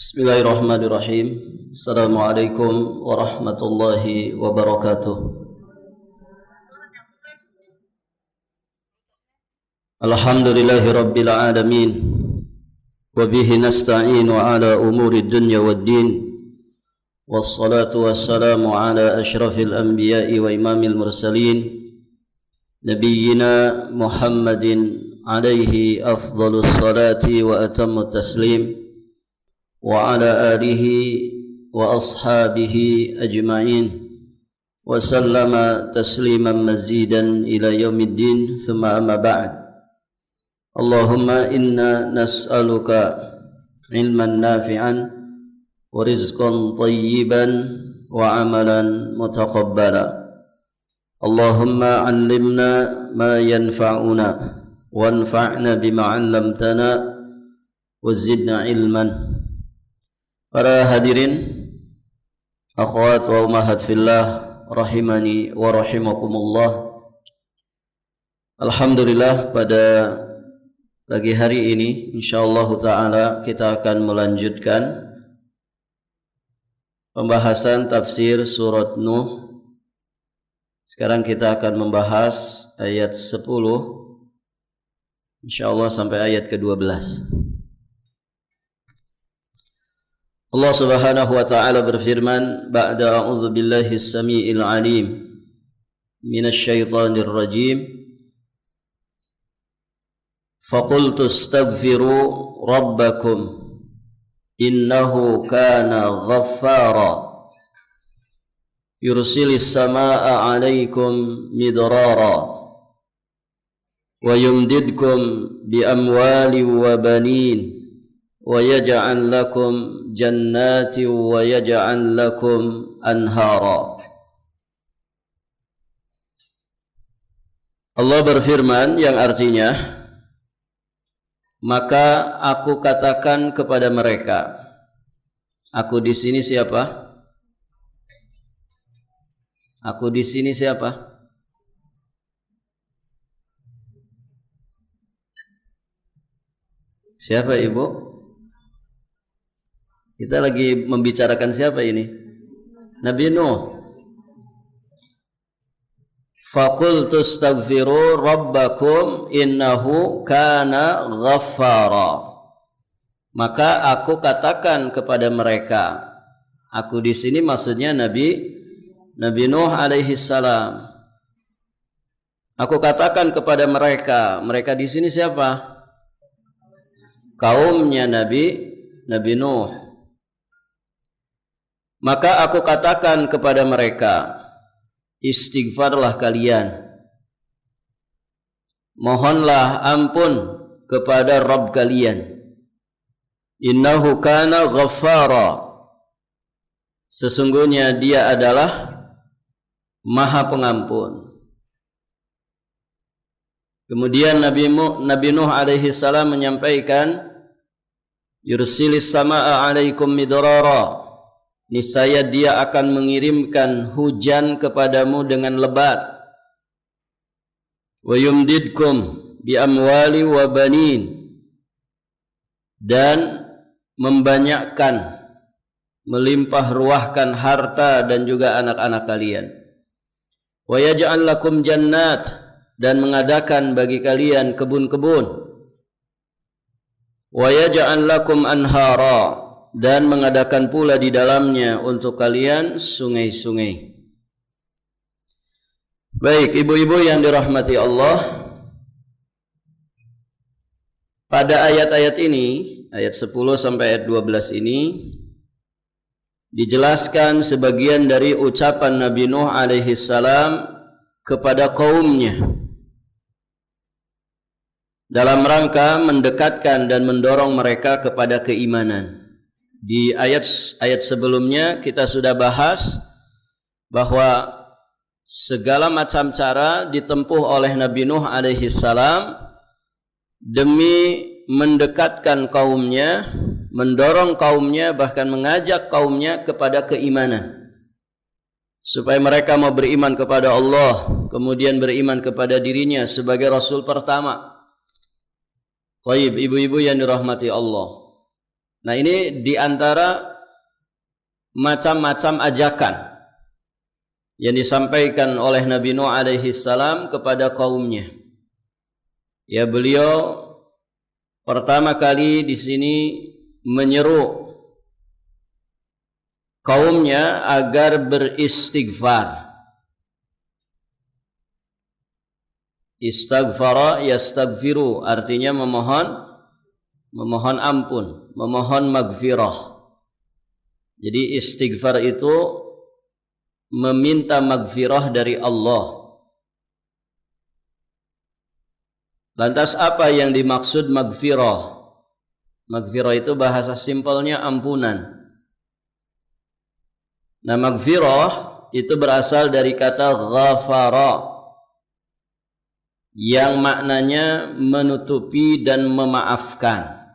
Bismillahirrahmanirrahim. Assalamualaikum warahmatullahi wabarakatuh. Alhamdulillahi rabbil alamin. Wa bihi nasta'inu ala umuri dunya waddin. Wassalatu wassalamu ala ashrafil anbiya'i wa imamil mursalin. Nabiyyina Muhammadin alaihi afdhalus salati wa atammu taslim. وعلى آله وأصحابه أجمعين وسلم تسليما مزيدا إلى يوم الدين ثم أما بعد اللهم إنا نسألك علما نافعا ورزقا طيبا وعملا متقبلا اللهم علمنا ما ينفعنا وانفعنا بما علمتنا وزدنا علما. Para hadirin, akhwat wa ummahat fillah, rahimani wa rahimakumullah. Alhamdulillah, pada pagi hari ini insyaallah taala kita akan melanjutkan pembahasan tafsir surat Nuh. Sekarang kita akan membahas ayat 10 insyaallah sampai ayat ke-12. Allah Subhanahu wa taala berfirman, ba'da a'udzu billahi as-sami'il 'alim minasy syaithanir rajim. Faqultu astaghfiru rabbakum innahu kana ghaffara yursilis samaa'a 'alaikum midrara wa yumdidkum bi amwalin wa banin wa yaj'al lakum jannati wa yaj'al lakum anhara. Allah berfirman yang artinya, maka aku katakan kepada mereka. Aku di sini siapa? Aku di sini siapa? Siapa ibu? Kita lagi membicarakan siapa ini? Nabi Nuh. Faqultu astaghfiru rabbakum innahu kana ghaffara. Maka aku katakan kepada mereka. Aku di sini maksudnya Nabi Nuh alaihi salam. Aku katakan kepada mereka. Mereka di sini siapa? Kaumnya Nabi Nuh. Maka aku katakan kepada mereka, istighfarlah kalian, mohonlah ampun kepada Rabb kalian. Innahu kana ghaffara, sesungguhnya dia adalah Maha Pengampun. Kemudian Nabi Nuh alaihi salam menyampaikan, yursilis samaa'a 'alaikum midrara, niscaya dia akan mengirimkan hujan kepadamu dengan lebat. Wa yumdidkum bi amwali wa banin, dan membanyakkan, melimpah ruahkan harta dan juga anak-anak kalian. Wa yaj'al lakum jannat, dan mengadakan bagi kalian kebun-kebun. Wa yaj'al lakum anhara, dan mengadakan pula di dalamnya untuk kalian sungai-sungai. Baik, ibu-ibu yang dirahmati Allah, pada ayat-ayat ini, ayat 10 sampai ayat 12 ini, dijelaskan sebagian dari ucapan Nabi Nuh alaihi salam kepada kaumnya dalam rangka mendekatkan dan mendorong mereka kepada keimanan. Di ayat sebelumnya kita sudah bahas bahwa segala macam cara ditempuh oleh Nabi Nuh alaihi salam demi mendekatkan kaumnya, mendorong kaumnya, bahkan mengajak kaumnya kepada keimanan, supaya mereka mau beriman kepada Allah, kemudian beriman kepada dirinya sebagai Rasul pertama. Baik, ibu-ibu yang dirahmati Allah, Nah, ini di antara macam-macam ajakan yang disampaikan oleh Nabi Nuh alaihi salam kepada kaumnya. Ya, beliau pertama kali di sini menyeru kaumnya agar beristighfar. Istaghfara yastaghfiru, artinya memohon ampun, memohon maghfirah. Jadi istighfar itu meminta maghfirah dari Allah. Lantas apa yang dimaksud maghfirah? Maghfirah itu bahasa simpelnya ampunan. Nah, maghfirah itu berasal dari kata ghafara, yang maknanya menutupi dan memaafkan.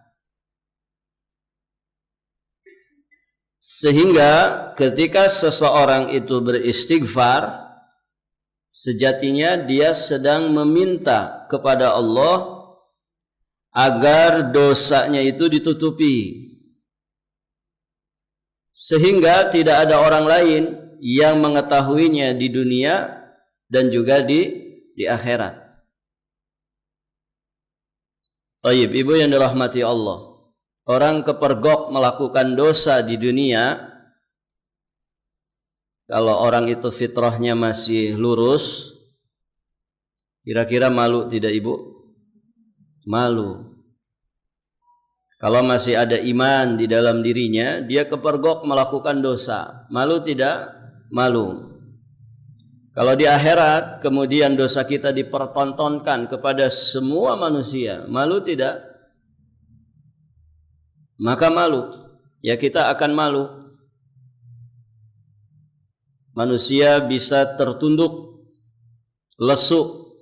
Sehingga ketika seseorang itu beristighfar, sejatinya dia sedang meminta kepada Allah agar dosanya itu ditutupi, sehingga tidak ada orang lain yang mengetahuinya di dunia dan juga di akhirat. Baik, ibu yang dirahmati Allah, orang kepergok melakukan dosa di dunia, kalau orang itu fitrahnya masih lurus, kira-kira malu tidak ibu? Malu. Kalau masih ada iman di dalam dirinya, dia kepergok melakukan dosa, malu tidak? Malu. Kalau di akhirat kemudian dosa kita dipertontonkan kepada semua manusia, malu tidak? Maka malu. Ya, kita akan malu. Manusia bisa tertunduk, lesu,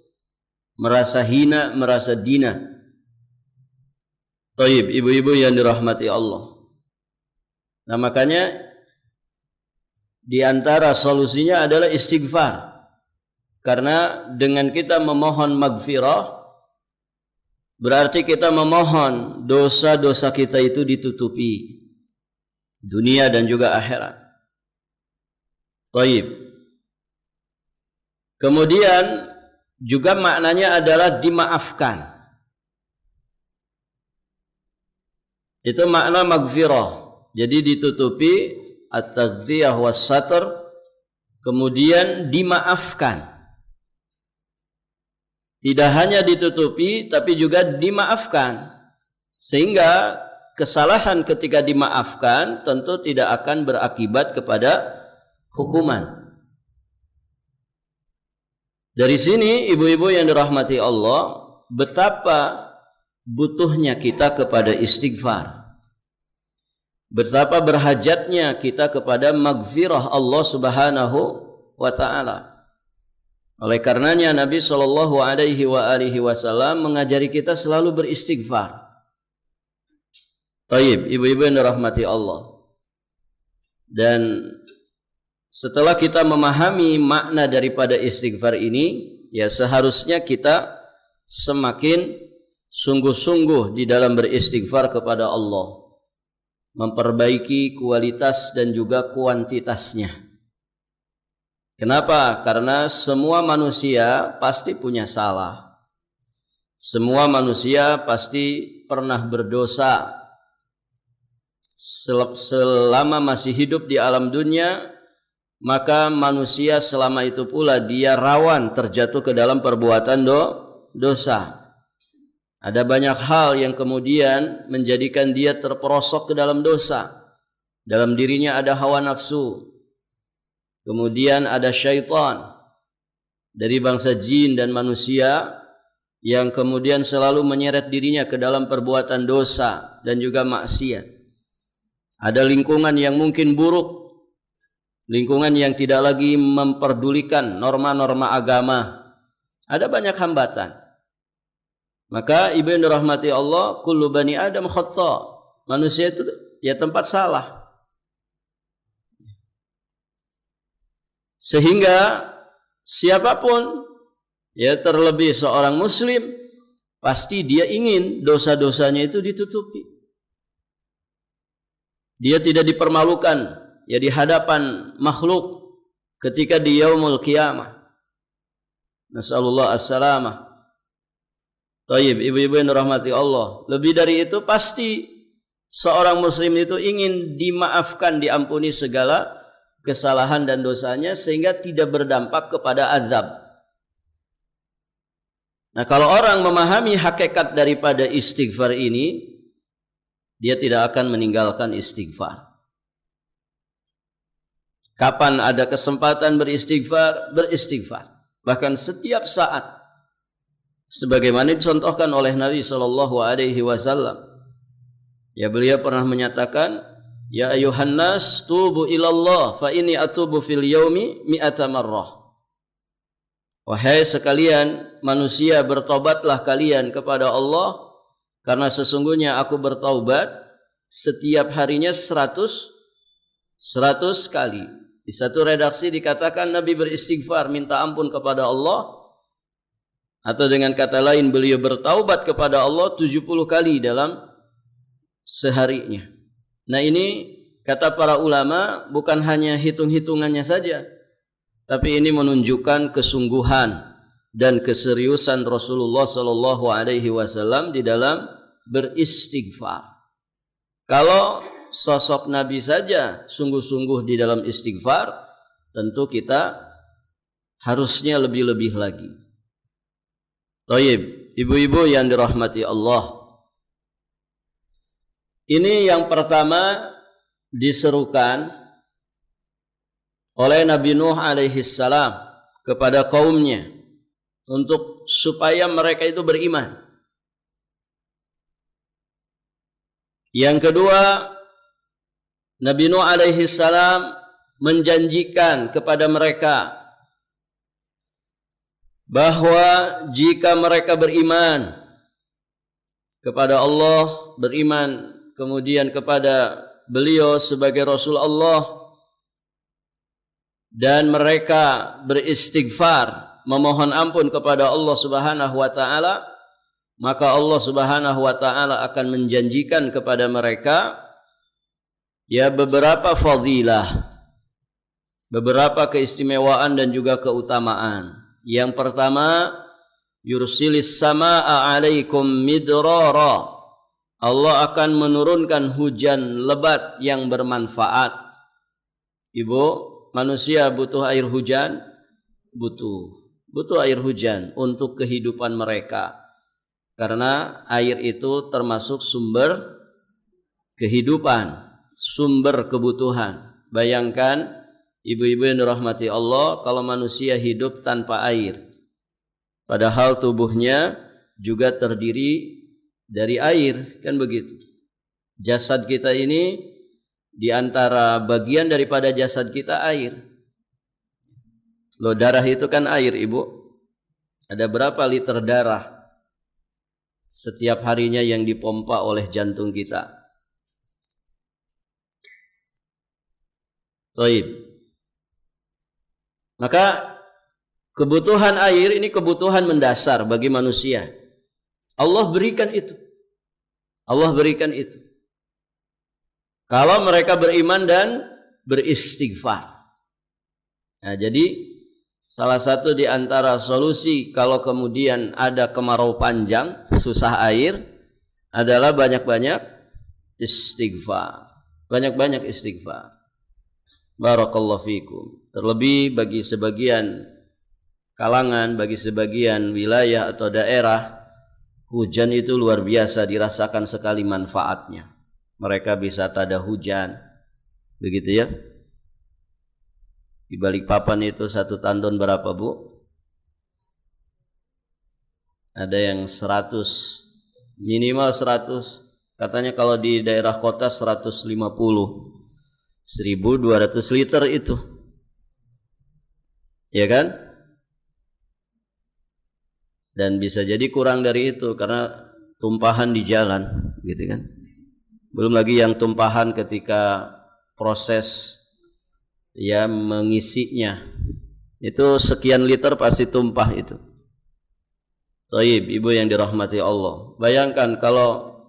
merasa hina, merasa dina. Taib, ibu-ibu yang dirahmati Allah. Nah, makanya di antara solusinya adalah istighfar. Karena dengan kita memohon maghfirah, berarti kita memohon dosa-dosa kita itu ditutupi, dunia dan juga akhirat. Taib. Kemudian juga maknanya adalah dimaafkan. Itu makna maghfirah. Jadi ditutupi, at-taghdhiyah was-satr, kemudian dimaafkan. Tidak hanya ditutupi, tapi juga dimaafkan. Sehingga kesalahan ketika dimaafkan tentu tidak akan berakibat kepada hukuman. Dari sini, ibu-ibu yang dirahmati Allah, betapa butuhnya kita kepada istighfar. Betapa berhajatnya kita kepada maghfirah Allah Subhanahu wa ta'ala. Oleh karenanya Nabi sallallahu alaihi wasallam mengajari kita selalu beristighfar. Baik, ibu-ibu yang dirahmati Allah. Dan setelah kita memahami makna daripada istighfar ini, ya seharusnya kita semakin sungguh-sungguh di dalam beristighfar kepada Allah, memperbaiki kualitas dan juga kuantitasnya. Kenapa? Karena semua manusia pasti punya salah. Semua manusia pasti pernah berdosa. Selama masih hidup di alam dunia, maka manusia selama itu pula dia rawan terjatuh ke dalam perbuatan dosa. Ada banyak hal yang kemudian menjadikan dia terperosok ke dalam dosa. Dalam dirinya ada hawa nafsu. Kemudian ada syaitan dari bangsa jin dan manusia yang kemudian selalu menyeret dirinya ke dalam perbuatan dosa dan juga maksiat. Ada lingkungan yang mungkin buruk, lingkungan yang tidak lagi memperdulikan norma-norma agama. Ada banyak hambatan. Maka ibu yang dirahmati Allah, kullu bani Adam khata. Manusia itu ya tempat salah. Sehingga siapapun, ya terlebih seorang muslim, pasti dia ingin dosa-dosanya itu ditutupi. dia tidak dipermalukan ya di hadapan makhluk ketika di yaumul qiyamah. Nasallallahu as-salamah. Taib, ibu-ibu yang dirahmati Allah. Lebih dari itu pasti seorang muslim itu ingin dimaafkan, diampuni segala kesalahan dan dosanya sehingga tidak berdampak kepada azab. Nah, kalau orang memahami hakikat daripada istighfar ini, dia tidak akan meninggalkan istighfar. Kapan ada kesempatan beristighfar, beristighfar. Bahkan setiap saat. Sebagaimana dicontohkan oleh Nabi SAW. Ya, beliau pernah menyatakan, ya ayuhan nas tubu ilallah fa inni atubu fil yaumi mi'ata marrah. Wahai sekalian manusia, bertobatlah kalian kepada Allah, karena sesungguhnya aku bertaubat setiap harinya 100 kali. Di satu redaksi dikatakan Nabi beristighfar, minta ampun kepada Allah. Atau dengan kata lain, beliau bertaubat kepada Allah 70 kali dalam seharinya. Nah, ini kata para ulama bukan hanya hitung-hitungannya saja, tapi ini menunjukkan kesungguhan dan keseriusan Rasulullah sallallahu alaihi wasallam di dalam beristighfar. Kalau sosok Nabi saja sungguh-sungguh di dalam istighfar, tentu kita harusnya lebih-lebih lagi. Taib, ibu-ibu yang dirahmati Allah. Ini yang pertama diserukan oleh Nabi Nuh alaihi salam kepada kaumnya untuk supaya mereka itu beriman. Yang kedua, Nabi Nuh alaihi salam menjanjikan kepada mereka bahwa jika mereka beriman kepada Allah, beriman kemudian kepada beliau sebagai Rasul Allah, dan mereka beristighfar, memohon ampun kepada Allah Subhanahu wa taala, maka Allah Subhanahu wa taala akan menjanjikan kepada mereka ya beberapa fadilah, beberapa keistimewaan dan juga keutamaan. Yang pertama, yursilis samaa 'alaikum midrara. Allah akan menurunkan hujan lebat yang bermanfaat. Ibu, manusia butuh air hujan, butuh air hujan untuk kehidupan mereka. Karena air itu termasuk sumber kehidupan, sumber kebutuhan. Bayangkan ibu-ibu yang dirahmati Allah, kalau manusia hidup tanpa air, padahal tubuhnya juga terdiri dari air, kan begitu. Jasad kita ini, di antara bagian daripada jasad kita air. Loh, darah itu kan air, ibu. Ada berapa liter darah setiap harinya yang dipompa oleh jantung kita? Taib. Maka kebutuhan air ini kebutuhan mendasar bagi manusia. Allah berikan itu. Allah berikan itu. Kalau mereka beriman dan beristighfar. Nah, jadi salah satu di antara solusi kalau kemudian ada kemarau panjang, susah air, adalah banyak-banyak istighfar. Banyak-banyak istighfar. Barakallahu fikum. Terlebih bagi sebagian kalangan, bagi sebagian wilayah atau daerah, hujan itu luar biasa, dirasakan sekali manfaatnya. Mereka bisa tada hujan, begitu ya. Di Balikpapan itu satu tandon berapa, Bu? Ada yang 100, minimal 100. Katanya kalau di daerah kota 150. 1.200 liter itu. Ya kan? Dan bisa jadi kurang dari itu karena tumpahan di jalan, gitu kan. Belum lagi yang tumpahan ketika proses ya mengisinya. Itu sekian liter pasti tumpah itu. Thayyib, ibu yang dirahmati Allah. Bayangkan kalau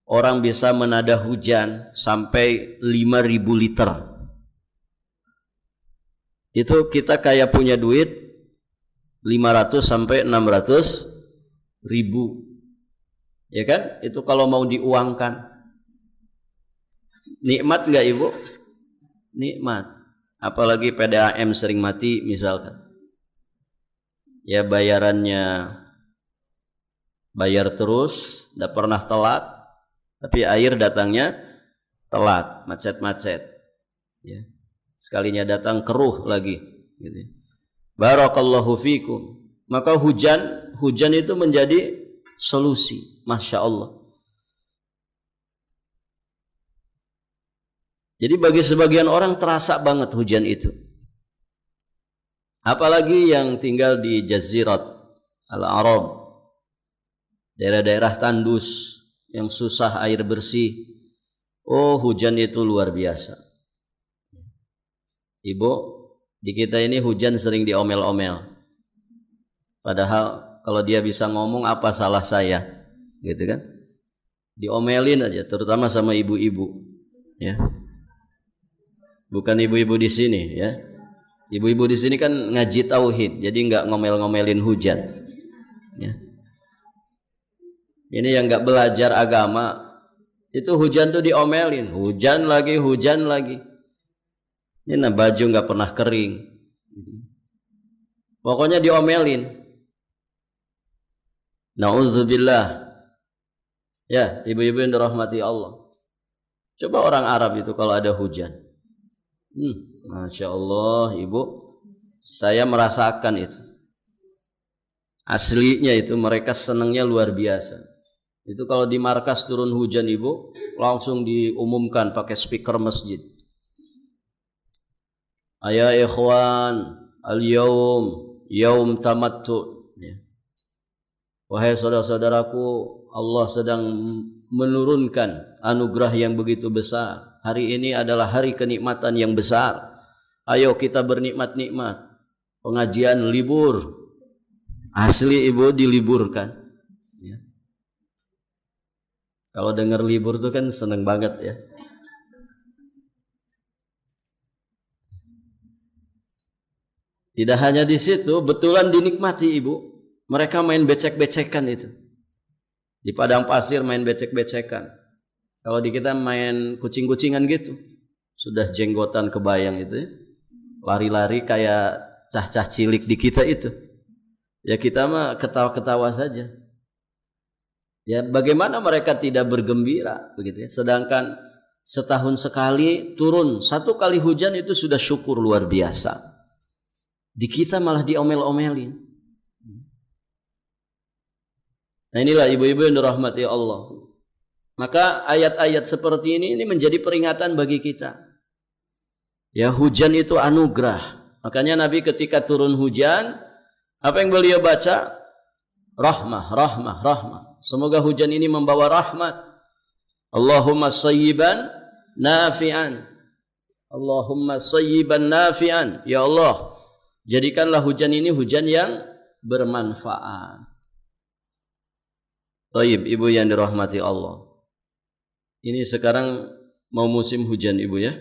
orang bisa menada hujan sampai 5.000 liter. Itu kita kayak punya duit 500 sampai 600 ribu. Ya kan? Itu kalau mau diuangkan. Nikmat enggak Ibu? Nikmat. Apalagi PDAM sering mati misalkan. Ya bayarannya bayar terus, tidak pernah telat, tapi air datangnya telat, macet-macet. Ya. Sekalinya datang keruh lagi. Gitu. Barakallahu fikum. Maka hujan itu menjadi solusi. Masya Allah. Jadi bagi sebagian orang terasa banget hujan itu. Apalagi yang tinggal di Jazirat Al-Arab, daerah-daerah tandus yang susah air bersih. Oh, hujan itu luar biasa. Ibu, di kita ini hujan sering diomel-omel. Padahal kalau dia bisa ngomong, apa salah saya? Gitu kan? Diomelin aja, terutama sama ibu-ibu. Ya. Bukan ibu-ibu di sini, ya. Ibu-ibu di sini kan ngaji tauhid, jadi nggak ngomel-ngomelin hujan. Ya. Ini yang nggak belajar agama, itu hujan tuh diomelin, hujan lagi. Ini nah, baju nggak pernah kering. Pokoknya diomelin. Nauzubillah. Ya, ibu-ibu yang dirahmati Allah. Coba orang Arab itu kalau ada hujan. Masya Allah, Ibu, saya merasakan itu. Aslinya itu mereka senangnya luar biasa. Itu kalau di markas turun hujan Ibu, langsung diumumkan pakai speaker masjid. Ya ikhwan, al-yawm, yawm tamattu. Ya. Wahai saudara-saudaraku, Allah sedang menurunkan anugerah yang begitu besar. Hari ini adalah hari kenikmatan yang besar. Ayo kita bernikmat-nikmat. Pengajian libur. Asli Ibu diliburkan. Ya. Kalau dengar libur tuh kan seneng banget ya. Tidak hanya di situ, betulan dinikmati Ibu. Mereka main becek-becekan itu. Di padang pasir main becek-becekan. Kalau di kita main kucing-kucingan gitu. Sudah jenggotan kebayang itu ya. Lari-lari kayak cah-cah cilik di kita itu. Ya kita mah ketawa-ketawa saja. Ya bagaimana mereka tidak bergembira begitu ya. Sedangkan setahun sekali turun, satu kali hujan itu sudah syukur luar biasa. Di kita malah diomel-omelin. Nah inilah ibu-ibu yang dirahmati Allah. Maka ayat-ayat seperti ini menjadi peringatan bagi kita. Ya hujan itu anugerah. Makanya Nabi ketika turun hujan, apa yang beliau baca? Rahmah, rahmah, rahmah. Semoga hujan ini membawa rahmat. Allahumma sayyiban nafi'an. Allahumma sayyiban nafi'an. Ya Allah, jadikanlah hujan ini hujan yang bermanfaat. Taib, ibu yang dirahmati Allah. Ini sekarang mau musim hujan Ibu ya.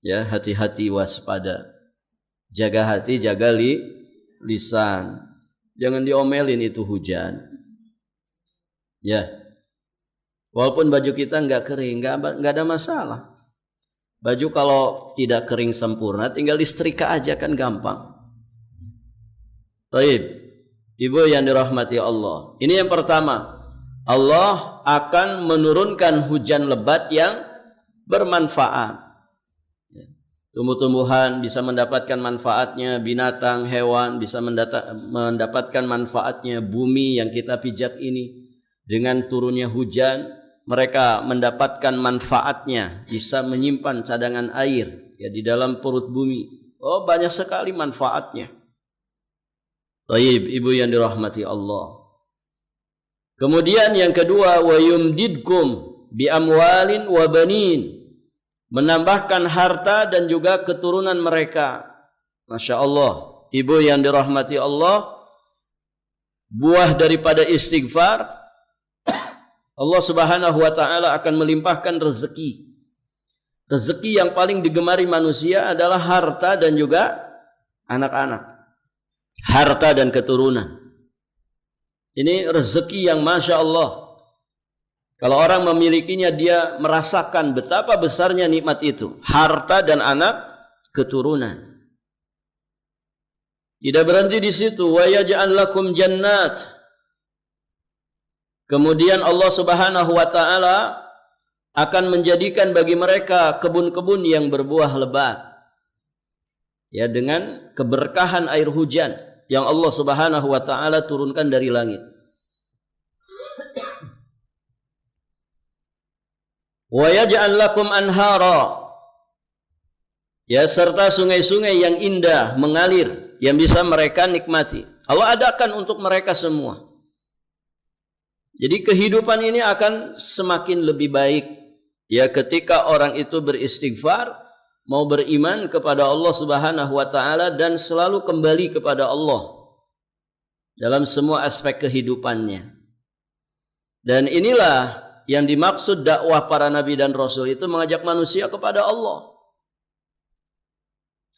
Ya, hati-hati waspada. Jaga hati, jaga lisan. Jangan diomelin itu hujan. Ya. Walaupun baju kita enggak kering, enggak ada masalah. Baju kalau tidak kering sempurna tinggal disetrika aja kan gampang. Taib. Ibu yang dirahmati Allah. Ini yang pertama. Allah akan menurunkan hujan lebat yang bermanfaat. Tumbuh-tumbuhan bisa mendapatkan manfaatnya, binatang, hewan bisa mendapatkan manfaatnya, bumi yang kita pijak ini. Dengan turunnya hujan, mereka mendapatkan manfaatnya, bisa menyimpan cadangan air ya di dalam perut bumi. Oh, banyak sekali manfaatnya. Taib, ibu yang dirahmati Allah. Kemudian yang kedua, wa yumdidkum bi amwalin wa banin. Menambahkan harta dan juga keturunan mereka. Masya Allah, ibu yang dirahmati Allah, buah daripada istighfar, Allah Subhanahu wa taala akan melimpahkan rezeki. Rezeki yang paling digemari manusia adalah harta dan juga anak-anak. Harta dan keturunan. Ini rezeki yang Masya Allah. Kalau orang memilikinya, dia merasakan betapa besarnya nikmat itu. Harta dan anak keturunan. Tidak berhenti di situ. Wa yaj'al lakum jannat. Kemudian Allah Subhanahu wa taala akan menjadikan bagi mereka kebun-kebun yang berbuah lebat. Ya, dengan keberkahan air hujan yang Allah Subhanahu wa taala turunkan dari langit. Wa yaj'al lakum anhara. Ya, serta sungai-sungai yang indah mengalir yang bisa mereka nikmati. Allah adakan untuk mereka semua. Jadi kehidupan ini akan semakin lebih baik ya ketika orang itu beristighfar, mau beriman kepada Allah Subhanahu wa taala dan selalu kembali kepada Allah dalam semua aspek kehidupannya. Dan inilah yang dimaksud dakwah para nabi dan rasul, itu mengajak manusia kepada Allah.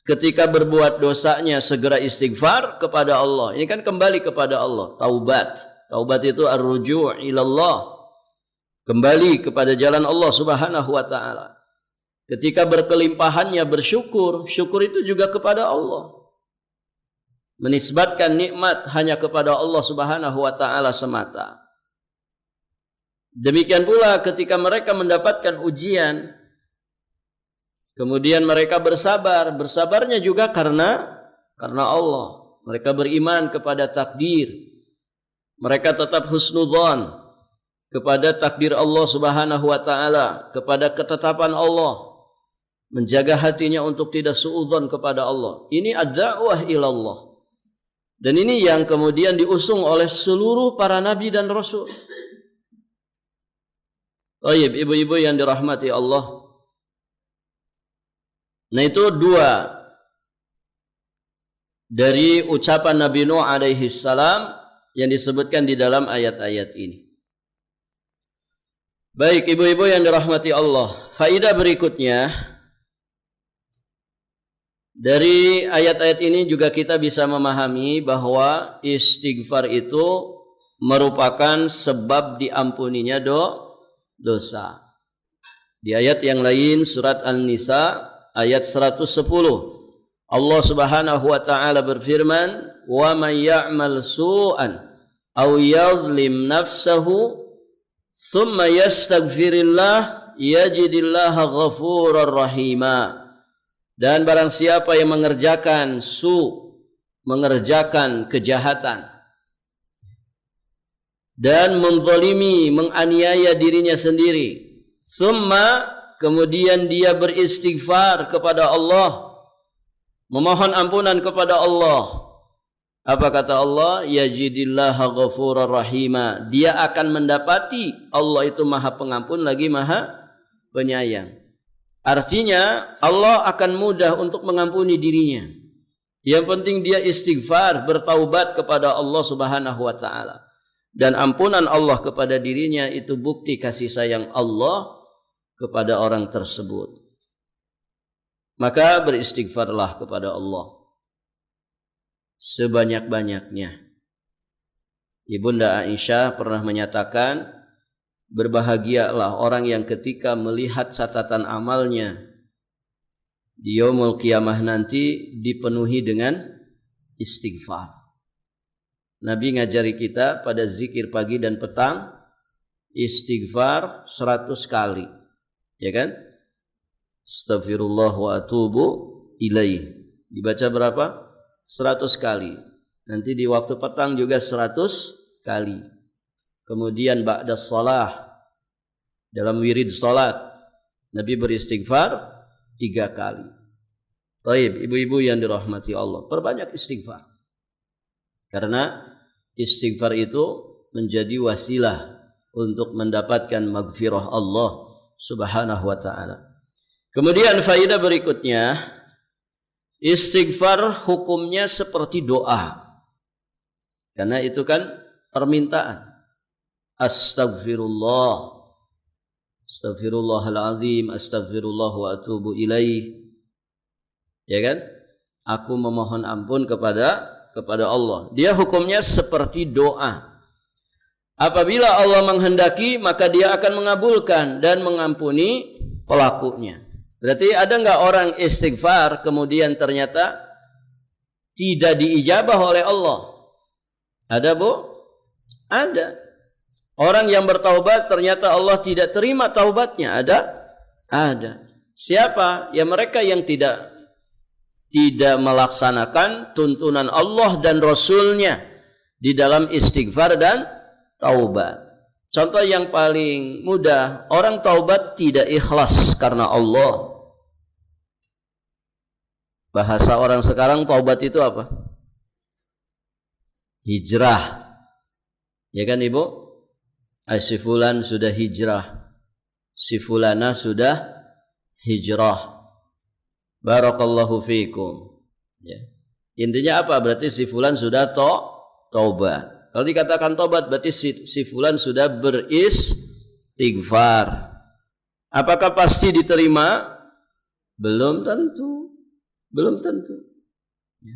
Ketika berbuat dosanya segera istighfar kepada Allah. Ini kan kembali kepada Allah, taubat. Taubat itu ar-ruju' ilallah. Kembali kepada jalan Allah Subhanahu wa taala. Ketika berkelimpahannya bersyukur, syukur itu juga kepada Allah. Menisbatkan nikmat hanya kepada Allah Subhanahu wa taala semata. Demikian pula ketika mereka mendapatkan ujian, kemudian mereka bersabar. Bersabarnya juga karena Allah. Mereka beriman kepada takdir. Mereka tetap husnudzon kepada takdir Allah Subhanahu wa taala, kepada ketetapan Allah. Menjaga hatinya untuk tidak suudzon kepada Allah. Ini ad-da'wah ilallah. Dan ini yang kemudian diusung oleh seluruh para nabi dan rasul. Baik, ibu-ibu yang dirahmati Allah. Nah, itu dua dari ucapan Nabi Nuh alaihi salam yang disebutkan di dalam ayat-ayat ini. Baik, ibu-ibu yang dirahmati Allah, faedah berikutnya dari ayat-ayat ini juga kita bisa memahami bahwa istighfar itu merupakan sebab diampuninya dosa. Di ayat yang lain surat An-Nisa ayat 110 Allah Subhanahu wa taala berfirman, "Wa may ya'mal su'an aw yadhlim nafsahu thumma yastaghfirillah yajidillaha ghafurar rahima." Dan barang siapa yang mengerjakan mengerjakan kejahatan dan menzalimi, menganiaya dirinya sendiri, summa kemudian dia beristighfar kepada Allah, memohon ampunan kepada Allah. Apa kata Allah? Yajidillaha ghafurar rahima. Dia akan mendapati Allah itu Maha Pengampun lagi Maha Penyayang. Artinya Allah akan mudah untuk mengampuni dirinya. Yang penting dia istighfar, bertaubat kepada Allah Subhanahu wa taala. Dan ampunan Allah kepada dirinya itu bukti kasih sayang Allah kepada orang tersebut. Maka beristighfarlah kepada Allah sebanyak-banyaknya. Ibunda Aisyah pernah menyatakan, berbahagialah orang yang ketika melihat catatan amalnya di yaumul qiyamah nanti dipenuhi dengan istighfar. Nabi ngajari kita pada zikir pagi dan petang istighfar 100 kali. Ya kan? Astaghfirullah wa atubu ilaih. Dibaca berapa? 100 kali. Nanti di waktu petang juga 100 kali. Kemudian ba'da shalah, dalam wirid salat Nabi beristighfar 3 kali. Baik, ibu-ibu yang dirahmati Allah, perbanyak istighfar. Karena istighfar itu menjadi wasilah untuk mendapatkan maghfirah Allah Subhanahu wa taala. Kemudian faedah berikutnya, istighfar hukumnya seperti doa. Karena itu kan permintaan. Astaghfirullah, Astaghfirullahaladzim, Astaghfirullah wa atubu ilaih. Ya kan? Aku memohon ampun kepada Allah. Dia hukumnya seperti doa. Apabila Allah menghendaki, maka dia akan mengabulkan dan mengampuni pelakunya. Berarti ada nggak orang istighfar kemudian ternyata tidak diijabah oleh Allah? Ada, Bu? Ada. Orang yang bertaubat ternyata Allah tidak terima taubatnya. Ada? Ada. Siapa? Ya mereka yang tidak melaksanakan tuntunan Allah dan Rasulnya di dalam istighfar dan taubat. Contoh yang paling mudah, orang taubat tidak ikhlas karena Allah. Bahasa orang sekarang taubat itu apa? Hijrah. Ya kan Ibu? Si fulan sudah hijrah, si fulana sudah hijrah. Barakallahu fiikum. Ya. Intinya apa? Berarti si fulan sudah taubat. Kalau dikatakan taubat berarti si fulan sudah beristighfar. Apakah pasti diterima? Belum tentu. Belum tentu. Ya.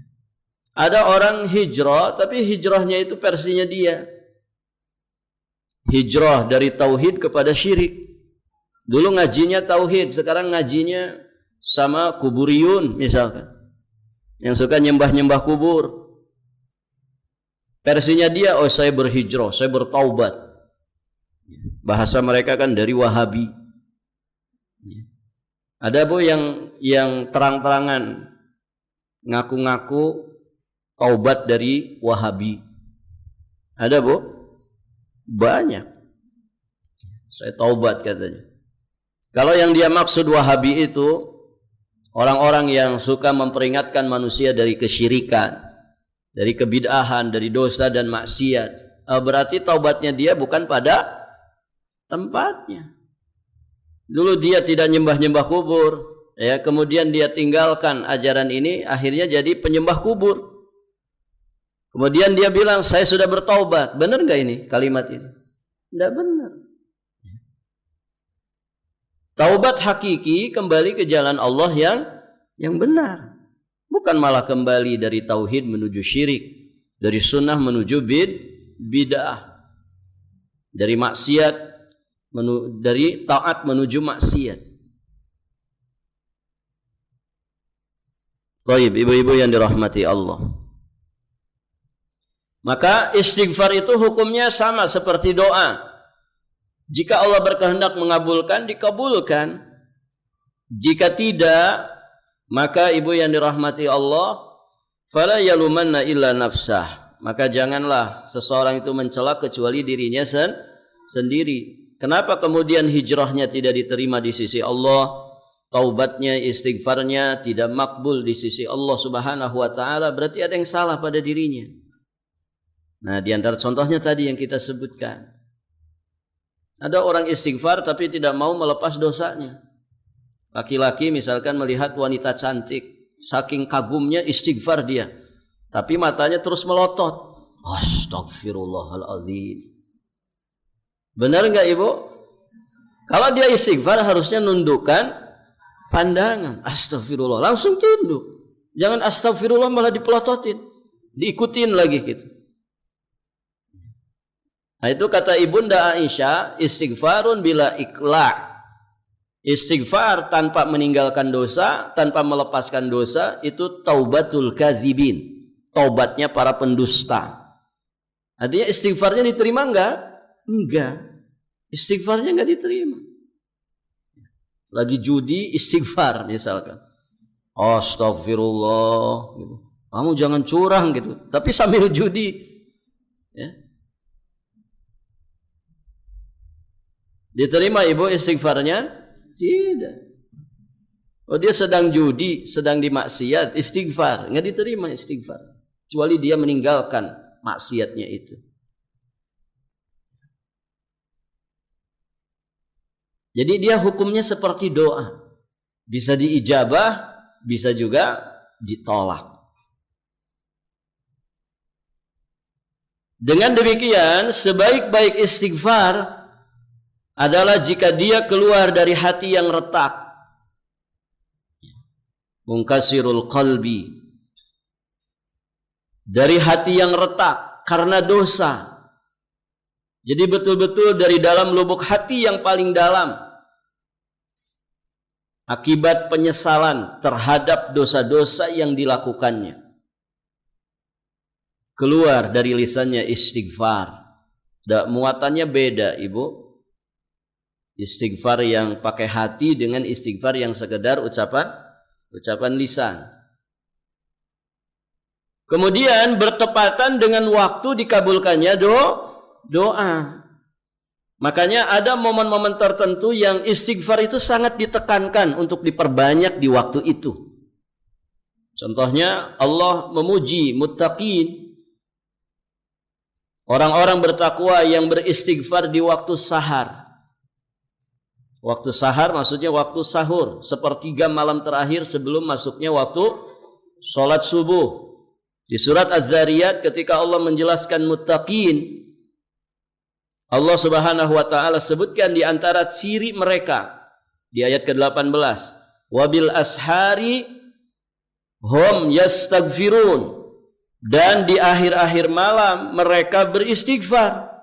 Ada orang hijrah tapi hijrahnya itu versinya dia. Hijrah dari tauhid kepada syirik. Dulu ngajinya tauhid, sekarang ngajinya sama kuburiyun misalkan, yang suka nyembah-nyembah kubur. Versinya dia, oh saya berhijrah, saya bertaubat. Bahasa mereka kan dari Wahabi. Ada Bu yang terang-terangan ngaku-ngaku taubat dari Wahabi. Ada Bu? Banyak. Saya taubat katanya. Kalau yang dia maksud Wahabi itu orang-orang yang suka memperingatkan manusia dari kesyirikan, dari kebid'ahan, dari dosa dan maksiat, berarti taubatnya dia bukan pada tempatnya. Dulu dia tidak nyembah-nyembah kubur, ya, kemudian dia tinggalkan ajaran ini, akhirnya jadi penyembah kubur. Kemudian dia bilang, saya sudah bertaubat. Benar nggak ini kalimat ini? Tidak benar. Taubat hakiki kembali ke jalan Allah yang benar. Bukan malah kembali dari tauhid menuju syirik, dari sunnah menuju bid'ah, dari maksiat dari taat menuju maksiat. Baik, ibu-ibu yang dirahmati Allah. Maka istighfar itu hukumnya sama seperti doa. Jika Allah berkehendak mengabulkan, dikabulkan. Jika tidak, maka ibu yang dirahmati Allah, fala yalumanna illa nafsah. Maka janganlah seseorang itu mencela kecuali dirinya sendiri. Kenapa kemudian hijrahnya tidak diterima di sisi Allah? Taubatnya, istighfarnya tidak makbul di sisi Allah Subhanahu wa taala, berarti ada yang salah pada dirinya. Nah, di antara contohnya tadi yang kita sebutkan. Ada orang istighfar tapi tidak mau melepas dosanya. Laki-laki misalkan melihat wanita cantik, saking kagumnya istighfar dia, tapi matanya terus melotot. Astagfirullahaladzim. Benar enggak Ibu? Kalau dia istighfar harusnya nundukkan pandangan. Astagfirullah, langsung tunduk. Jangan astagfirullah malah dipelototin, diikutin lagi gitu. Nah itu kata Ibunda Aisyah, istighfarun bila ikla'. Istighfar tanpa meninggalkan dosa, tanpa melepaskan dosa, itu taubatul kadzibin. Taubatnya para pendusta. Artinya istighfarnya diterima enggak? Enggak. Istighfarnya enggak diterima. Lagi judi istighfar misalkan. Astagfirullah. Kamu jangan curang gitu. Tapi sambil judi. Ya. Diterima Ibu istighfarnya? Tidak. Oh dia sedang judi, sedang dimaksiat, istighfar. Enggak diterima istighfar. Kecuali dia meninggalkan maksiatnya itu. Jadi dia hukumnya seperti doa. Bisa diijabah, bisa juga ditolak. Dengan demikian, sebaik-baik istighfar adalah jika dia keluar dari hati yang retak. Munkasirul qalbi, dari hati yang retak karena dosa. Jadi betul-betul dari dalam lubuk hati yang paling dalam, akibat penyesalan terhadap dosa-dosa yang dilakukannya, keluar dari lisannya istighfar. Muatannya beda, Ibu. Istighfar yang pakai hati dengan istighfar yang sekedar ucapan lisan. Kemudian bertepatan dengan waktu dikabulkannya doa. Makanya ada momen-momen tertentu yang istighfar itu sangat ditekankan untuk diperbanyak di waktu itu. Contohnya Allah memuji muttaqin, orang-orang bertakwa yang beristighfar di waktu sahar. Waktu sahar maksudnya waktu sahur, sepertiga malam terakhir sebelum masuknya waktu sholat subuh. Di surat Az-Zariyat ketika Allah menjelaskan muttaqin, Allah Subhanahu wa taala sebutkan di antara ciri mereka di ayat ke-18, wabil ashari hum yastaghfirun, dan di akhir-akhir malam mereka beristighfar.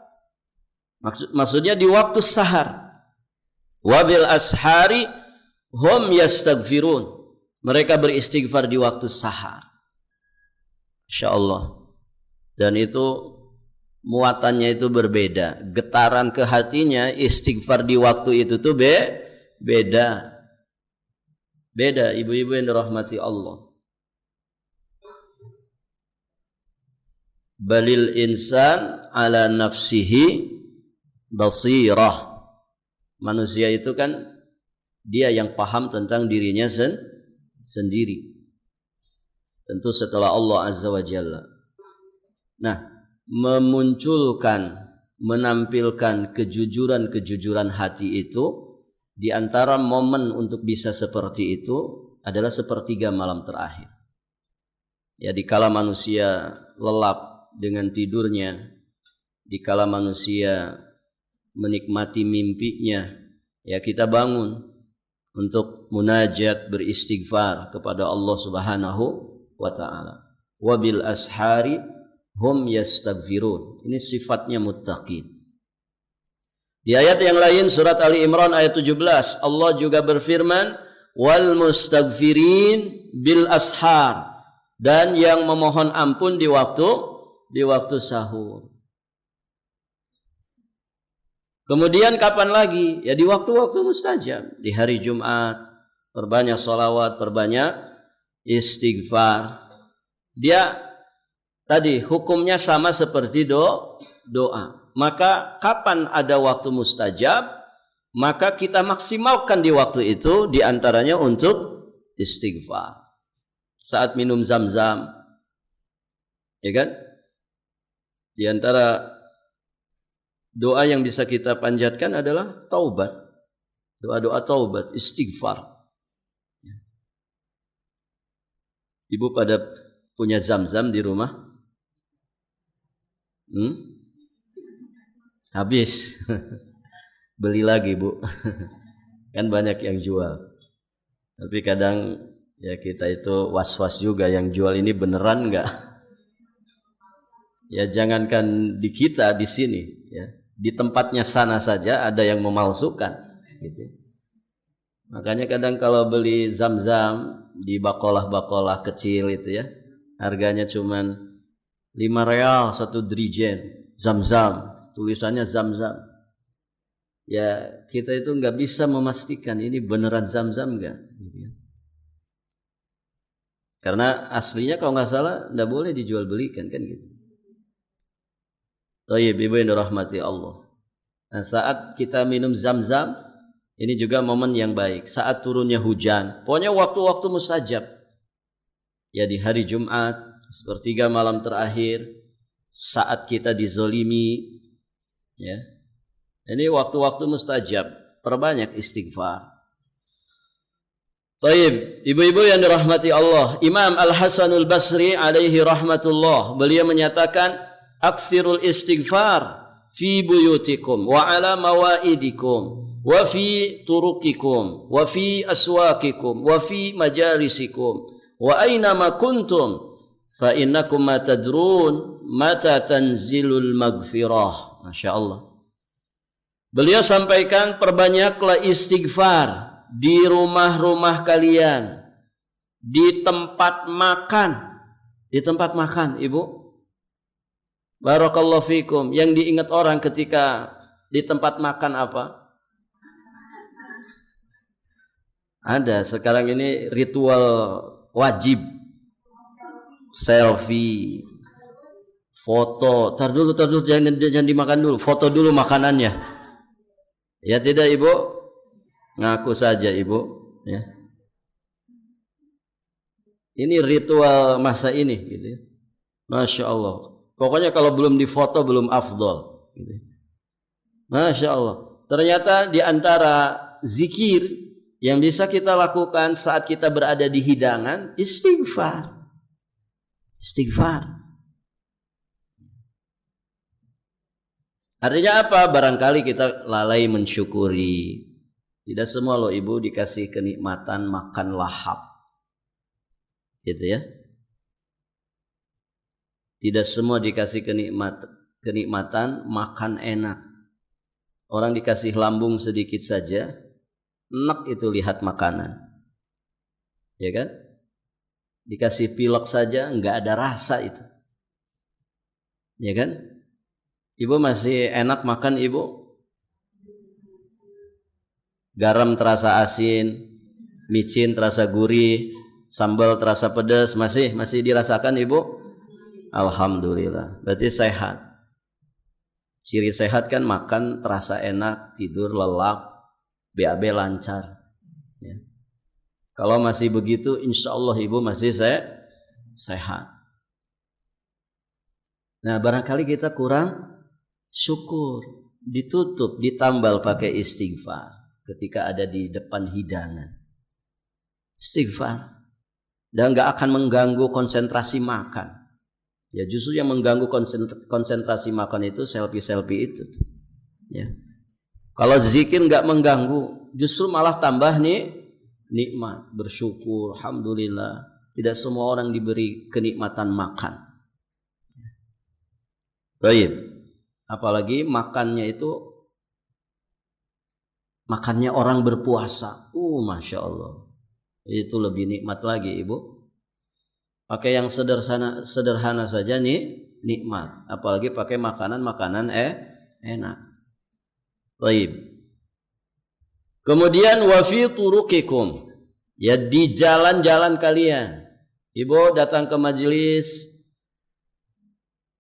Maksudnya di waktu sahar. Wabil ashari hum yastaghfirun, mereka beristighfar di waktu sahar. Insyaallah. Dan itu muatannya itu berbeda, getaran ke hatinya istighfar di waktu itu tuh beda ibu-ibu yang dirahmati Allah. Balil insan ala nafsihi basirah. Manusia itu kan dia yang paham tentang dirinya sendiri. Tentu setelah Allah Azza wa Jalla. Nah, menampilkan kejujuran hati itu, di antara momen untuk bisa seperti itu adalah sepertiga malam terakhir. Ya, dikala manusia lelap dengan tidurnya, dikala manusia menikmati mimpinya, ya kita bangun untuk munajat beristighfar kepada Allah Subhanahu wa taala. Wabil ashari hum yastaghfirun. Ini sifatnya muttaqin. Di ayat yang lain surat Ali Imran ayat 17, Allah juga berfirman, wal mustaghfirin bil ashar, dan yang memohon ampun di waktu sahur. Kemudian kapan lagi? Ya di waktu-waktu mustajab. Di hari Jumat, perbanyak sholawat, perbanyak istighfar. Dia tadi hukumnya sama seperti doa. Maka kapan ada waktu mustajab, maka kita maksimalkan di waktu itu, di antaranya untuk istighfar. Saat minum zam-zam, ya kan? Di antara doa yang bisa kita panjatkan adalah taubat. Doa-doa taubat, istighfar. Ibu pada punya zam-zam di rumah? Habis. Beli lagi, Bu. Kan banyak yang jual. Tapi kadang ya kita itu was-was juga, yang jual ini beneran enggak? Ya jangankan di kita di sini, ya. Di tempatnya sana saja ada yang memalsukan, gitu. Makanya kadang kalau beli zam-zam di bakolah-bakolah kecil itu ya, harganya cuman 5 real satu drijen zam-zam, tulisannya zam-zam. Ya kita itu nggak bisa memastikan ini beneran zam-zam nggak, gitu ya. Karena aslinya kalau nggak salah nggak boleh dijual belikan kan gitu. Thayyib, ibu yang dirahmati Allah. Nah, saat kita minum zam-zam, ini juga momen yang baik. Saat turunnya hujan, pokoknya waktu-waktu mustajab. Ya di hari Jumat, sepertiga malam terakhir, saat kita dizolimi, ya. Ini waktu-waktu mustajab, perbanyak istighfar. Baik, ibu-ibu yang dirahmati Allah, Imam Al-Hasanul Basri alaihi rahmatullah, beliau menyatakan aktsirul istighfar fi buyutikum wa ala mawaidikum wa fi turuqikum wa fi aswaqikum wa fi majalisikum wa aina ma kuntum fa innakum ma tadrun mata tanzilul maghfirah. Masya Allah. Beliau sampaikan, perbanyaklah istighfar di rumah-rumah kalian, di tempat makan. Di tempat makan, Ibu. Barakallahu fikum. Yang diingat orang ketika di tempat makan apa? Ada sekarang ini ritual wajib. Selfie, foto. Tar dulu, jangan dimakan dulu. Foto dulu makanannya. Ya tidak, Ibu? Ngaku saja, Ibu. Ya. Ini ritual masa ini, gitu. Masya Allah. Pokoknya kalau belum difoto belum afdol. Gitu. Masya Allah. Ternyata di antara zikir yang bisa kita lakukan saat kita berada di hidangan, istighfar. Istighfar. Artinya apa? Barangkali kita lalai mensyukuri. Tidak semua loh Ibu dikasih kenikmatan makan lahap. Gitu ya. Tidak semua dikasih kenikmatan makan enak. Orang dikasih lambung sedikit saja, enak itu lihat makanan. Ya kan? Dikasih pilek saja enggak ada rasa itu. Ya kan? Ibu masih enak makan, Ibu? Garam terasa asin, micin terasa gurih, sambal terasa pedas, masih dirasakan, Ibu? Alhamdulillah. Berarti sehat. Ciri sehat kan makan terasa enak, tidur lelap, BAB lancar. Ya. Kalau masih begitu, insya Allah Ibu masih sehat. Nah, barangkali kita kurang syukur, ditutup, ditambal pakai istighfar ketika ada di depan hidangan. Istighfar. Dan gak akan mengganggu konsentrasi makan. Ya justru yang mengganggu konsentrasi makan itu selfie itu. Ya. Kalau zikir gak mengganggu, justru malah tambah nikmat, bersyukur, alhamdulillah. Tidak semua orang diberi kenikmatan makan. Baik. Apalagi makannya itu makannya orang berpuasa. Masya Allah. Itu lebih nikmat lagi, Ibu. Pakai yang sederhana saja nih nikmat. Apalagi pakai makanan enak. Baik. Kemudian wa fi turuqikum. Ya di jalan-jalan kalian. Ibu datang ke majelis,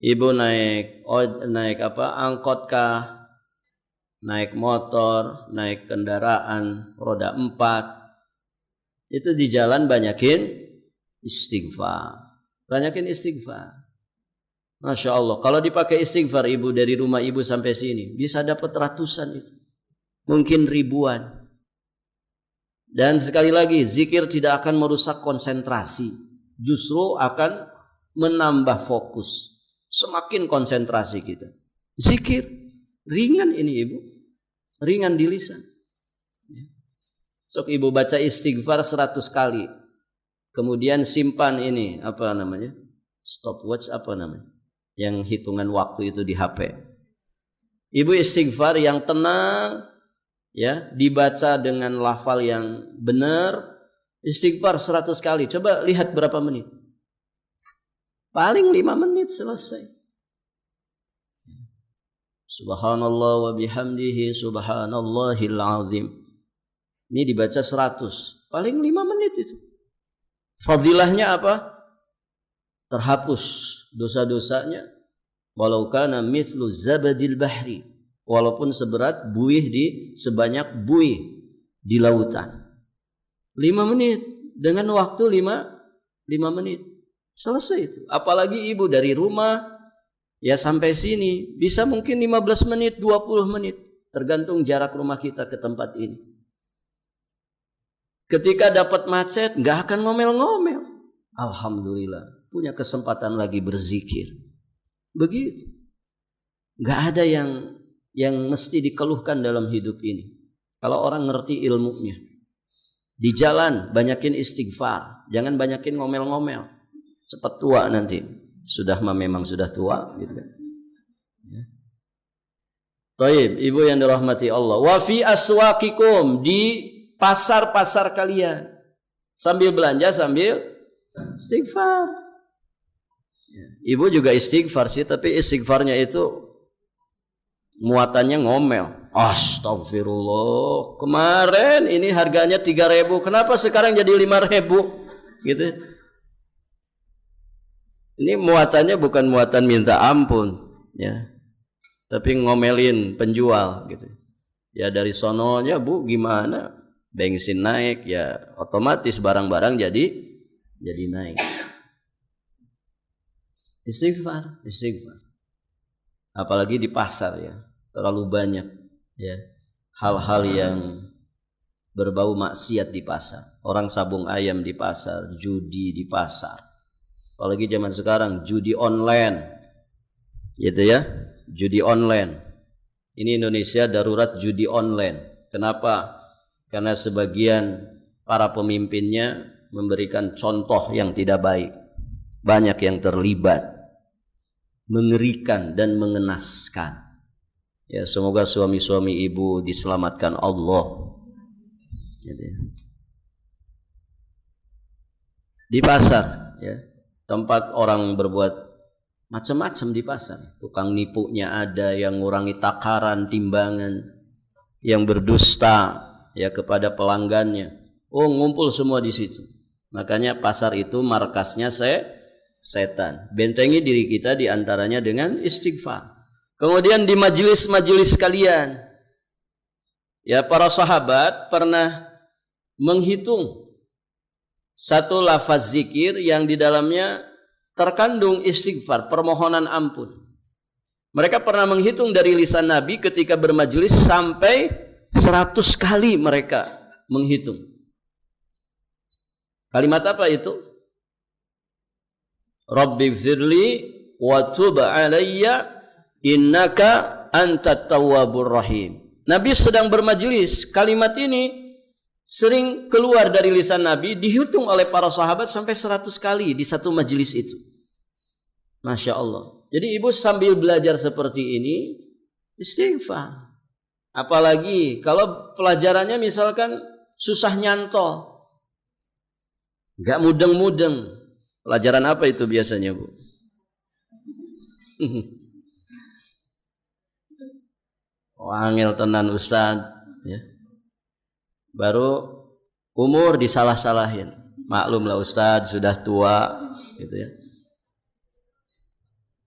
Ibu naik angkot kah, naik motor, naik kendaraan roda 4. Itu di jalan banyakin istighfar. Banyakin istighfar. Masya Allah. Kalau dipakai istighfar Ibu dari rumah Ibu sampai sini, bisa dapat ratusan itu. Mungkin ribuan. Dan sekali lagi, zikir tidak akan merusak konsentrasi. Justru akan menambah fokus. Semakin konsentrasi kita. Zikir ringan ini Ibu. Ringan di lisan. Sok Ibu baca istighfar 100 kali. Kemudian simpan ini apa namanya? Stopwatch apa namanya? Yang hitungan waktu itu di HP. Ibu istighfar yang tenang, ya, dibaca dengan lafal yang benar. Istighfar 100 kali. Coba lihat berapa menit. Paling 5 menit selesai. Subhanallah wa bihamdihi subhanallahil azim. Ini dibaca 100. Paling 5 menit itu. Fadilahnya apa? Terhapus dosa-dosanya. Walau kana mithlu zabadil bahri. Walaupun seberat sebanyak buih di lautan. 5 menit. Dengan waktu 5 menit. Selesai itu. Apalagi Ibu dari rumah ya sampai sini bisa mungkin 15 menit, 20 menit tergantung jarak rumah kita ke tempat ini. Ketika dapat macet nggak akan ngomel-ngomel. Alhamdulillah punya kesempatan lagi berzikir. Begitu. Nggak ada yang mesti dikeluhkan dalam hidup ini. Kalau orang ngerti ilmunya. Di jalan banyakin istighfar, jangan banyakin ngomel-ngomel. Cepat tua nanti. Memang sudah tua gitu kan. Ya. Baik, ibu yang dirahmati Allah. Wa fi aswaqikum, di pasar-pasar kalian. Sambil belanja sambil istighfar. Ibu juga istighfar sih, tapi istighfarnya itu muatannya ngomel. Astagfirullah, kemarin ini harganya 3.000, kenapa sekarang jadi 5.000? Gitu. Ini muatannya bukan muatan minta ampun, ya, tapi ngomelin penjual, gitu. Ya dari sononya, Bu, gimana? Bensin naik, ya otomatis barang-barang jadi naik. Istighfar. Apalagi di pasar, ya, terlalu banyak, ya, hal-hal yang berbau maksiat di pasar. Orang sabung ayam di pasar, judi di pasar. Apalagi zaman sekarang judi online, gitu ya, judi online. Ini Indonesia darurat judi online. Kenapa? Karena sebagian para pemimpinnya memberikan contoh yang tidak baik. Banyak yang terlibat, mengerikan dan mengenaskan. Ya, semoga suami-suami ibu diselamatkan Allah. Gitu ya. Di pasar, ya, tempat orang berbuat macam-macam di pasar. Tukang nipunya ada, yang ngurangi takaran, timbangan, yang berdusta, ya, kepada pelanggannya. Ngumpul semua di situ. Makanya pasar itu markasnya setan. Bentengi diri kita diantaranya dengan istighfar. Kemudian di majelis-majelis kalian, ya, para sahabat pernah menghitung satu lafaz zikir yang di dalamnya terkandung istighfar, permohonan ampun. Mereka pernah menghitung dari lisan Nabi ketika bermajelis sampai 100 kali mereka menghitung. Kalimat apa itu? Rabbi firli wa tub alayya innaka antat tawwabur rahim. Nabi sedang bermajelis, kalimat ini sering keluar dari lisan Nabi, dihitung oleh para sahabat sampai 100 kali di satu majelis itu. Masya Allah. Jadi ibu sambil belajar seperti ini, istighfar. Apalagi kalau pelajarannya misalkan susah nyantol, gak mudeng-mudeng. Pelajaran apa itu biasanya, Bu? Angel tenan Ustaz, ya. Baru umur disalah-salahin. Maklumlah Ustaz sudah tua, gitu ya.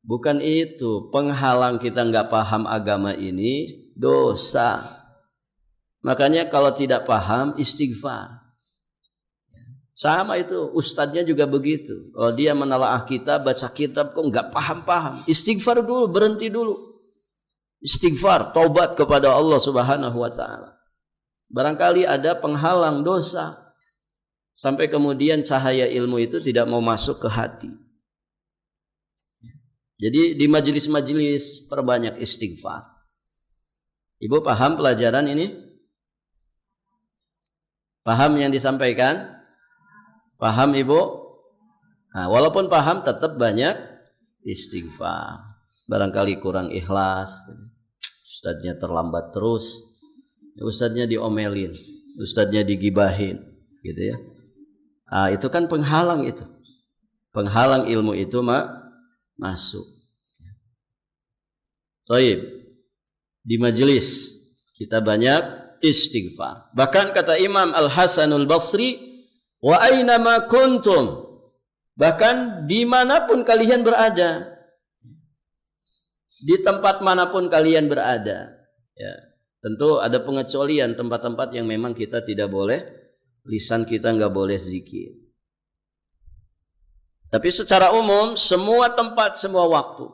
Bukan itu, penghalang kita nggak paham agama ini dosa. Makanya kalau tidak paham istighfar. Sama itu, ustadznya juga begitu. Kalau dia menelaah kitab, baca kitab kok nggak paham-paham, istighfar dulu, berhenti dulu. Istighfar, taubat kepada Allah Subhanahu wa taala. Barangkali ada penghalang dosa sampai kemudian cahaya ilmu itu tidak mau masuk ke hati. Jadi di majelis-majelis perbanyak istighfar. Ibu paham pelajaran ini? Paham yang disampaikan? Paham ibu? Nah, walaupun paham tetap banyak istighfar. Barangkali kurang ikhlas, ustadznya terlambat terus, ustadznya diomelin, ustadznya digibahin, gitu ya. Nah, itu kan penghalang itu. Penghalang ilmu itu masuk. Baik. Di majelis kita banyak istighfar. Bahkan kata Imam Al-Hasanul Basri, wa aina ma kuntum, bahkan dimanapun kalian berada, di tempat manapun kalian berada, ya, tentu ada pengecualian tempat-tempat yang memang kita tidak boleh, lisan kita nggak boleh zikir. Tapi secara umum semua tempat, semua waktu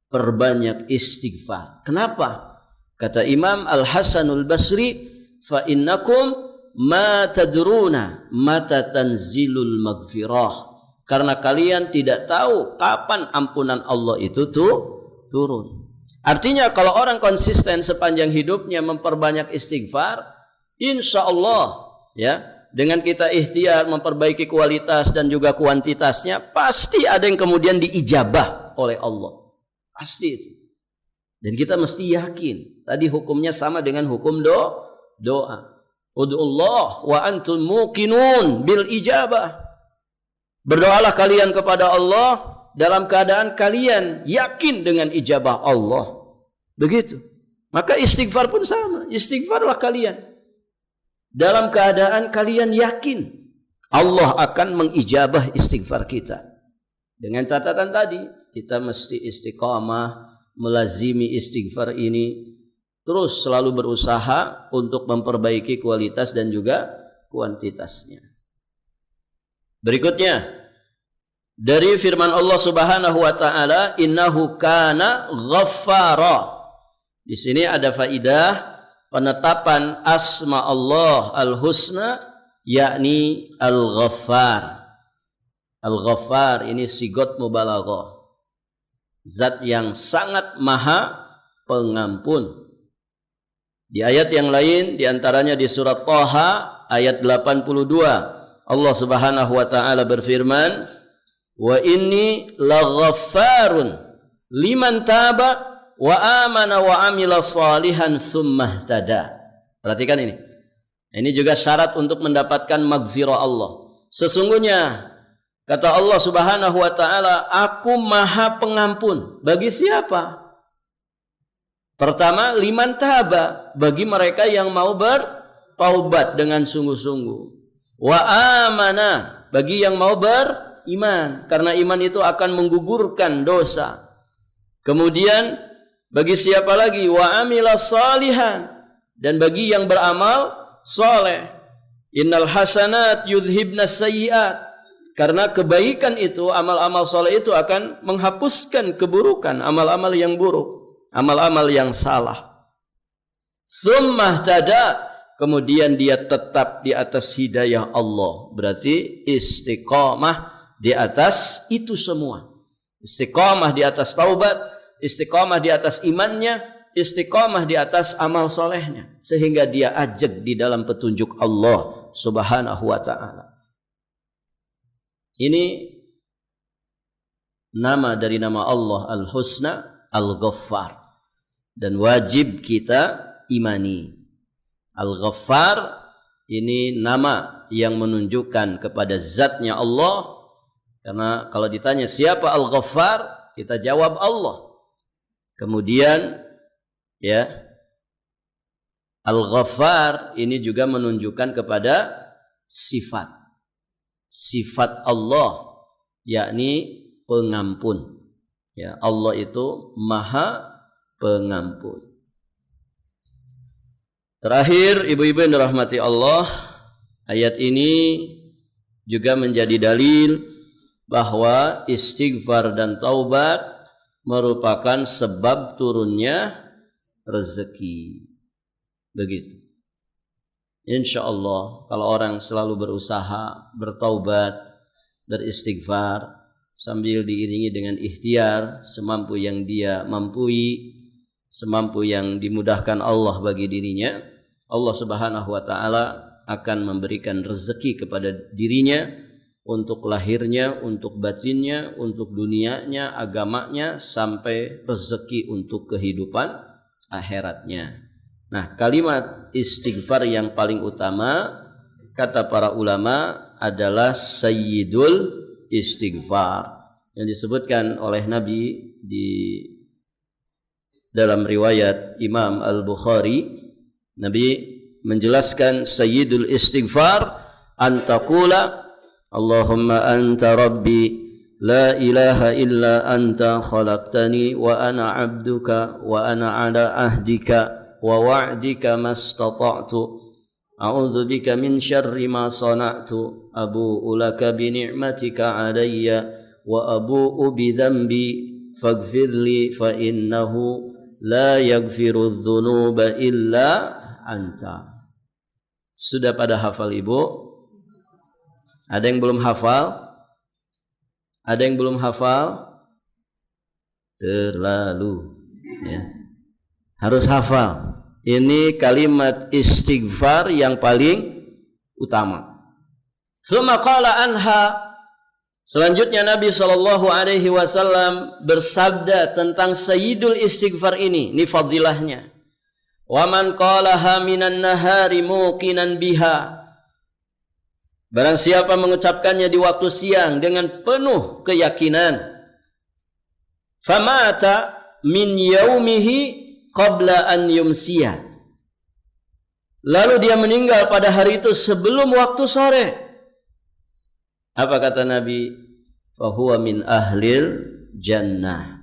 perbanyak istighfar. Kenapa? Kata Imam Al-Hasanul Basri, fa innakum ma tadruna mata tanzilul maghfirah karena kalian tidak tahu kapan ampunan Allah itu turun. Artinya kalau orang konsisten sepanjang hidupnya memperbanyak istighfar, insya Allah ya, dengan kita ikhtiar memperbaiki kualitas dan juga kuantitasnya, pasti ada yang kemudian diijabah oleh Allah. Pasti itu. Dan kita mesti yakin. Tadi hukumnya sama dengan hukum doa. Ud'ullah wa antum muqinun bil ijabah. Berdoalah kalian kepada Allah dalam keadaan kalian yakin dengan ijabah Allah. Begitu. Maka istighfar pun sama. Istighfarlah kalian dalam keadaan kalian yakin Allah akan mengijabah istighfar kita. Dengan catatan tadi, kita mesti istiqamah melazimi istighfar ini, terus selalu berusaha untuk memperbaiki kualitas dan juga kuantitasnya. Berikutnya, dari firman Allah Subhanahu wa taala, innahu kana ghaffara. Di sini ada faidah penetapan asma Allah al-husna, yakni al-ghaffar. Al-ghaffar ini sigot mubalaghah, zat yang sangat maha pengampun. Di ayat yang lain, diantaranya di surat Thaha ayat 82, Allah Subhanahu wa taala berfirman, wa inni laghaffarun liman taba wa amana wa amila salihan tsumma ihtada. Perhatikan ini. Ini juga syarat untuk mendapatkan maghfirah Allah. Sesungguhnya kata Allah Subhanahu wa taala, aku maha pengampun. Bagi siapa? Pertama, liman taba, bagi mereka yang mau bertaubat dengan sungguh-sungguh. Wa amana, bagi yang mau beriman, karena iman itu akan menggugurkan dosa. Kemudian bagi siapa lagi? Wa amila salihan, dan bagi yang beramal soleh. Innal hasanat yudhibna sayyiat, karena kebaikan itu, amal-amal soleh itu akan menghapuskan keburukan, amal-amal yang buruk, amal-amal yang salah. Tsumma ihtada, kemudian dia tetap di atas hidayah Allah. Berarti istiqamah di atas itu semua. Istiqamah di atas taubat, istiqamah di atas imannya, istiqamah di atas amal solehnya, sehingga dia ajeg di dalam petunjuk Allah Subhanahu wa ta'ala. Ini nama dari nama Allah Al-Husna, Al-Ghaffar, dan wajib kita imani. Al-Ghaffar ini nama yang menunjukkan kepada zatnya Allah. Karena kalau ditanya siapa Al-Ghaffar, kita jawab Allah. Kemudian ya, Al-Ghaffar ini juga menunjukkan kepada sifat Allah, yakni pengampun. Ya, Allah itu maha pengampun. Terakhir, ibu-ibu yang dirahmati Allah, ayat ini juga menjadi dalil bahwa istighfar dan taubat merupakan sebab turunnya rezeki. Begitu. Insya Allah kalau orang selalu berusaha bertaubat, beristighfar, sambil diiringi dengan ikhtiar semampu yang dia mampui, semampu yang dimudahkan Allah bagi dirinya, Allah Subhanahu wa ta'ala akan memberikan rezeki kepada dirinya, untuk lahirnya, untuk batinnya, untuk dunianya, agamanya, sampai rezeki untuk kehidupan akhiratnya. Nah, kalimat istighfar yang paling utama, kata para ulama, adalah sayyidul istighfar, yang disebutkan oleh Nabi di dalam riwayat Imam Al-Bukhari. Nabi menjelaskan sayyidul istighfar antakula Allahumma anta rabbi la ilaha illa anta khalaqtani wa ana abduka wa ana ala ahdika wa wa'dika mastata'tu a'udzu bika min syarri ma sana'tu abu'u laka bi ni'matika alayya wa abu'u bi dhanbi faghfirli fa innahu la yaghfiru dzunuba illa anta. Sudah pada hafal ibu? Ada yang belum hafal? Ada yang belum hafal? Terlalu, ya. Harus hafal. Ini kalimat istighfar yang paling utama. Summa qala anha. Selanjutnya Nabi SAW bersabda tentang sayyidul istighfar ini fadilahnya. Wa man qalaha minan nahari muqinan biha. Barang siapa mengucapkannya di waktu siang dengan penuh keyakinan, famata min yaumihi qabla an yumsiya. Lalu dia meninggal pada hari itu sebelum waktu sore. Apa kata Nabi? Fahuwa min ahlil jannah.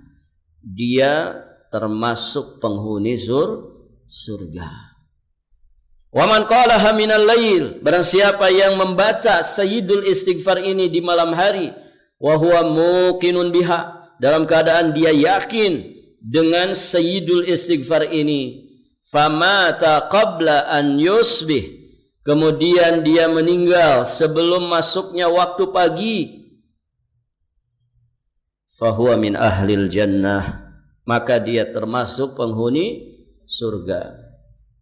Dia termasuk penghuni surga. Wa man qalaha minal lail. Barang siapa yang membaca sayyidul istighfar ini di malam hari, wa huwa muqinun biha, dalam keadaan dia yakin dengan sayyidul istighfar ini, famata qabla an yusbih, kemudian dia meninggal sebelum masuknya waktu pagi, fahuwa min ahlil jannah, maka dia termasuk penghuni surga.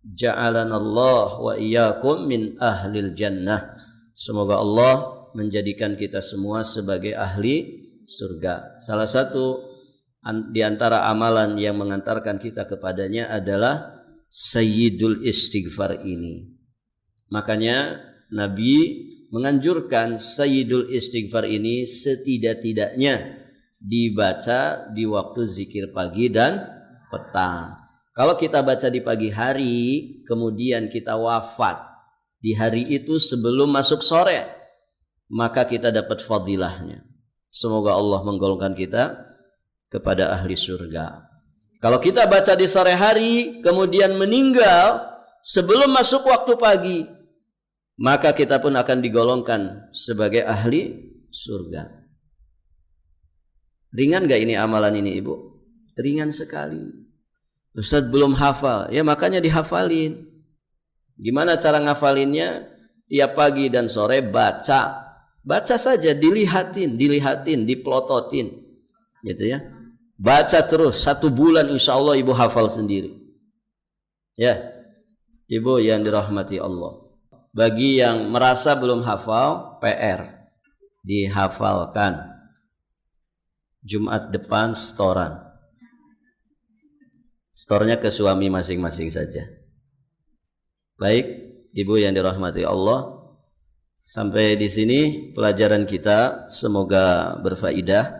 Ja'alanallah wa iyyakum min ahlil jannah. Semoga Allah menjadikan kita semua sebagai ahli surga. Salah satu di antara amalan yang mengantarkan kita kepadanya adalah sayyidul istighfar ini. Makanya Nabi menganjurkan sayyidul istighfar ini setidak-tidaknya dibaca di waktu zikir pagi dan petang. Kalau kita baca di pagi hari, kemudian kita wafat di hari itu sebelum masuk sore, maka kita dapat fadilahnya. Semoga Allah menggolongkan kita kepada ahli surga. Kalau kita baca di sore hari, kemudian meninggal sebelum masuk waktu pagi, maka kita pun akan digolongkan sebagai ahli surga. Ringan gak ini amalan ini, Ibu? Ringan sekali. Ustaz belum hafal, ya makanya dihafalin. Gimana cara ngafalinnya? Tiap pagi dan sore baca. Baca saja, dilihatin, diplototin. Gitu ya. Baca terus, 1 bulan insya Allah Ibu hafal sendiri. Ya, Ibu yang dirahmati Allah. Bagi yang merasa belum hafal, PR. Dihafalkan. Jumat depan setoran. Setornya ke suami masing-masing saja. Baik, Ibu yang dirahmati Allah, sampai di sini pelajaran kita, semoga berfaedah.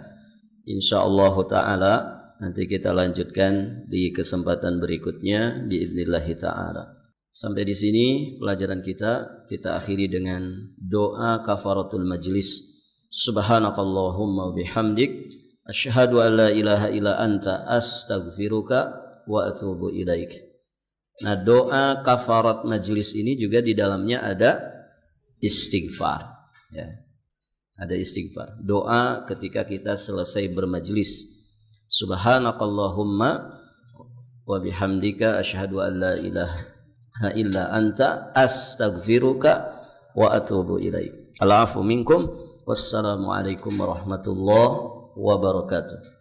Insyaallah taala nanti kita lanjutkan di kesempatan berikutnya biidznillah taala. Sampai di sini pelajaran kita akhiri dengan doa kafaratul majlis. Subhanakallahumma bihamdik asyhadu an la ilaha illa anta astaghfiruka wa atubu ilaik. Nah, doa kafarat majlis ini juga di dalamnya ada istighfar, ya. Ada istighfar. Doa ketika kita selesai bermajlis. Subhanakallahumma wa bihamdika asyhadu an la ilaha illa anta astaghfiruka wa atubu ilaik. Al-afu minkum. Wassalamu alaikum warahmatullahi wabarakatuh.